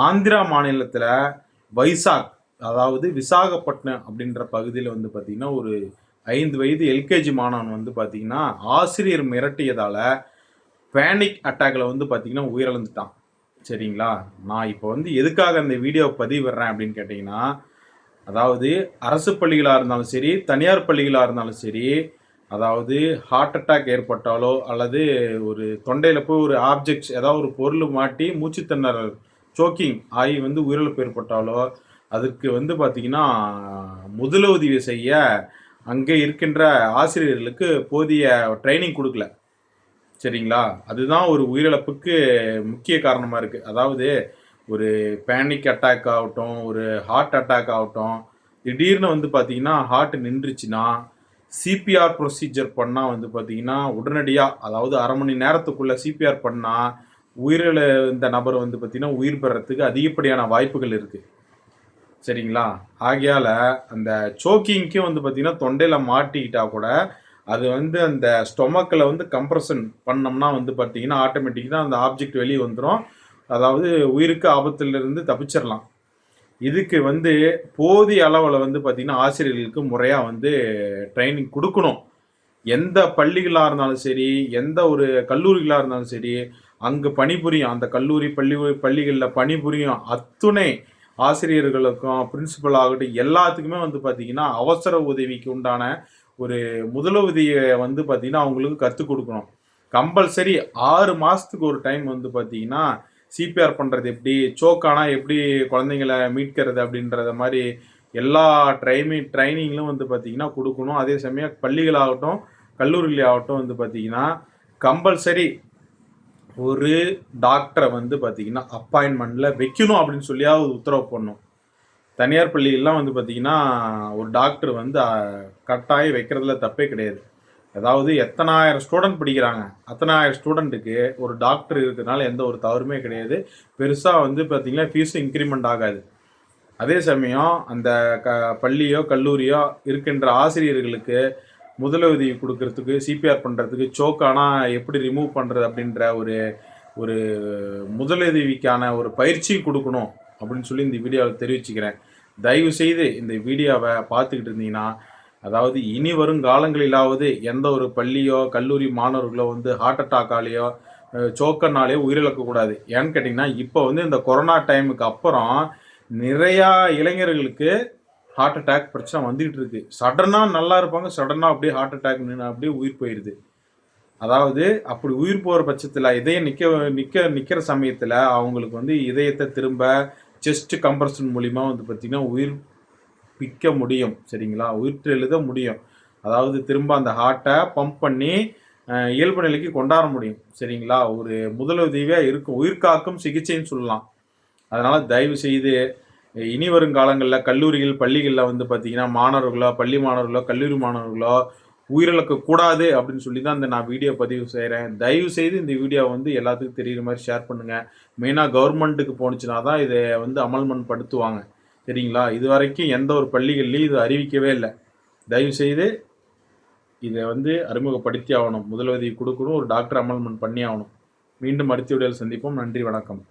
ஆந்திரா மாநிலத்தில் வைசாக், அதாவது விசாகப்பட்டினம் அப்படின்ற பகுதியில் வந்து பார்த்திங்கன்னா ஒரு 5 வயது எல்கேஜி மாணவன் வந்து பார்த்திங்கன்னா ஆசிரியர் மிரட்டியதால் பேனிக் அட்டாக்ல வந்து பார்த்திங்கன்னா உயிரிழந்துட்டான். சரிங்களா? நான் இப்போ வந்து எதுக்காக அந்த வீடியோ பதிவிடுறேன் அப்படின்னு கேட்டிங்கன்னா, அதாவது அரசு பள்ளிகளாக இருந்தாலும் சரி, தனியார் பள்ளிகளாக இருந்தாலும் சரி, அதாவது ஹார்ட் அட்டாக் ஏற்பட்டாலோ அல்லது ஒரு தொண்டையில் போய் ஒரு ஆப்ஜெக்ட்ஸ் ஏதாவது ஒரு பொருள் மாட்டி மூச்சுத்திணறல் சோக்கிங் ஆகி வந்து உயிரிழப்பு ஏற்பட்டாலோ அதுக்கு வந்து பார்த்திங்கன்னா முதலுதவி செய்ய அங்கே இருக்கின்ற ஆசிரியர்களுக்கு போதிய ட்ரைனிங் கொடுக்கல. சரிங்களா? அதுதான் ஒரு உயிரிழப்புக்கு முக்கிய காரணமாக இருக்குது. அதாவது ஒரு பேனிக் அட்டாக் ஆகட்டும், ஒரு ஹார்ட் அட்டாக் ஆகட்டும், திடீர்னு வந்து பார்த்திங்கன்னா ஹார்ட் நின்றுச்சுன்னா சிபிஆர் ப்ரொசீஜர் பண்ணால் வந்து பார்த்திங்கன்னா உடனடியாக, அதாவது அரை மணி நேரத்துக்குள்ளே சிபிஆர் பண்ணால் இந்த நபர் வந்து பார்த்திங்கன்னா உயிர் பெறத்துக்கு அதிகப்படியான வாய்ப்புகள் இருக்குது. சரிங்களா? ஆகையால் அந்த சோக்கிங்க்கும் வந்து பார்த்திங்கன்னா தொண்டையில் மாட்டிக்கிட்டா கூட அது வந்து அந்த ஸ்டொமக்கில் வந்து கம்ப்ரெஷன் பண்ணோம்னா வந்து பார்த்திங்கன்னா ஆட்டோமேட்டிக்காக அந்த ஆப்ஜெக்ட் வெளியே வந்துடும். அதாவது உயிருக்கு ஆபத்திலிருந்து தப்பிச்சிடலாம். இதுக்கு வந்து போதிய அளவில் வந்து பார்த்திங்கன்னா ஆசிரியர்களுக்கு முறையாக வந்து ட்ரைனிங் கொடுக்கணும். எந்த பள்ளிகளாக இருந்தாலும் சரி, எந்த ஒரு கல்லூரிகளாக இருந்தாலும் சரி, அங்கே பணிபுரியும் அந்த கல்லூரி பள்ளிகளில் பணிபுரியும் அத்துணை ஆசிரியர்களுக்கும் பிரின்சிபல் ஆகட்டும் எல்லாத்துக்குமே வந்து பார்த்திங்கன்னா அவசர உதவிக்கு உண்டான ஒரு முதலுதவியை வந்து பார்த்திங்கன்னா அவங்களுக்கு கற்றுக் கொடுக்கணும். கம்பல்சரி 6 மாதத்துக்கு ஒரு டைம் வந்து பார்த்திங்கன்னா சிபிஆர் பண்ணுறது எப்படி, சோக்கானால் எப்படி குழந்தைங்களை மீட்கிறது அப்படின்றத மாதிரி எல்லா ட்ரைனிங்லும் வந்து பார்த்திங்கன்னா கொடுக்கணும். அதே சமயம் பள்ளிகளாகட்டும் கல்லூரிகளாகட்டும் வந்து பார்த்திங்கன்னா கம்பல்சரி ஒரு டாக்டரை வந்து பார்த்திங்கன்னா அப்பாயின்மெண்ட்டில் வைக்கணும் அப்படின்னு சொல்லியாவது உத்தரவு பண்ணணும். தனியார் பள்ளிகள்லாம் வந்து பார்த்திங்கன்னா ஒரு டாக்டர் வந்து கட்டாயம் வைக்கிறதுல தப்பே கிடையாது. அதாவது எத்தனாயிரம் ஸ்டூடெண்ட் படிக்கிறாங்க, அத்தனாயிரம் ஸ்டூடெண்ட்டுக்கு ஒரு டாக்டர் இருக்கிறதுனால எந்த ஒரு தவறுமே கிடையாது. பெருசாக வந்து பார்த்திங்கன்னா ஃபீஸும் இன்க்ரிமெண்ட் ஆகாது. அதே சமயம் அந்த பள்ளியோ கல்லூரியோ இருக்கின்ற ஆசிரியர்களுக்கு முதலுதவி கொடுக்கறதுக்கு, சிபிஆர் பண்ணுறதுக்கு, சோக்கானால் எப்படி ரிமூவ் பண்ணுறது அப்படின்ற ஒரு முதலுதவிக்கான ஒரு பயிற்சியும் கொடுக்கணும் அப்படின்னு சொல்லி இந்த வீடியோவில் தெரிவிச்சுக்கிறேன். தயவு செய்து இந்த வீடியோவை பார்த்துக்கிட்டு இருந்தீங்கன்னா, அதாவது இனி வரும் காலங்களிலாவது எந்த ஒரு பள்ளியோ கல்லூரி மாணவர்களோ வந்து ஹார்ட் அட்டாக்காலேயோ சோக்கர்னாலேயோ உயிரிழக்கக்கூடாது. ஏன்னு கேட்டிங்கன்னா இப்போ வந்து இந்த கொரோனா டைமுக்கு அப்புறம் நிறையா இளைஞர்களுக்கு ஹார்ட் அட்டாக் பிரச்சனை வந்துக்கிட்டு இருக்கு. சடனாக நல்லா இருப்பாங்க, சடனாக அப்படியே ஹார்ட் அட்டாக் அப்படியே உயிர் போயிடுது. அதாவது அப்படி உயிர் போகிற பட்சத்தில் இதயம் நிற்கிற சமயத்தில் அவங்களுக்கு வந்து இதயத்தை திரும்ப செஸ்ட் கம்ப்ரஷன் மூலிமா வந்து பார்த்திங்கன்னா உயிர் பிக்க முடியும். சரிங்களா? உயிர்த்தெழுத முடியும். அதாவது திரும்ப அந்த ஹார்ட்டை பம்ப் பண்ணி இயல்பு நிலைக்கு கொண்டாட முடியும். சரிங்களா? ஒரு முதலுதவியாக இருக்கும், உயிர்காக்கும் சிகிச்சைன்னு சொல்லலாம். அதனால் தயவு செய்து இனி வரும் காலங்களில் கல்லூரிகள் பள்ளிகளில் வந்து பார்த்திங்கன்னா மாணவர்களோ, பள்ளி மாணவர்களோ, கல்லூரி மாணவர்களோ உயிரிழக்கக்கூடாது அப்படின்னு சொல்லி தான் நான் வீடியோ பதிவு செய்கிறேன். தயவு செய்து இந்த வீடியோ வந்து எல்லாத்துக்கும் தெரிகிற மாதிரி ஷேர் பண்ணுங்கள். மெயினாக கவர்மெண்ட்டுக்கு போணுச்சுன்னா தான் இதை வந்து அமல்மன்படுத்துவாங்க. சரிங்களா? இது வரைக்கும் எந்த ஒரு பள்ளிகள்லையும் இது அறிவிக்கவே இல்லை. தயவுசெய்து இதை வந்து அறிமுகப்படுத்தி ஆகணும். முதலுதவி கொடுக்கணும், ஒரு டாக்டர் அமல்மெண்ட் பண்ணி ஆகணும். மீண்டும் அடுத்த வீடியோவில் சந்திப்போம். நன்றி, வணக்கம்.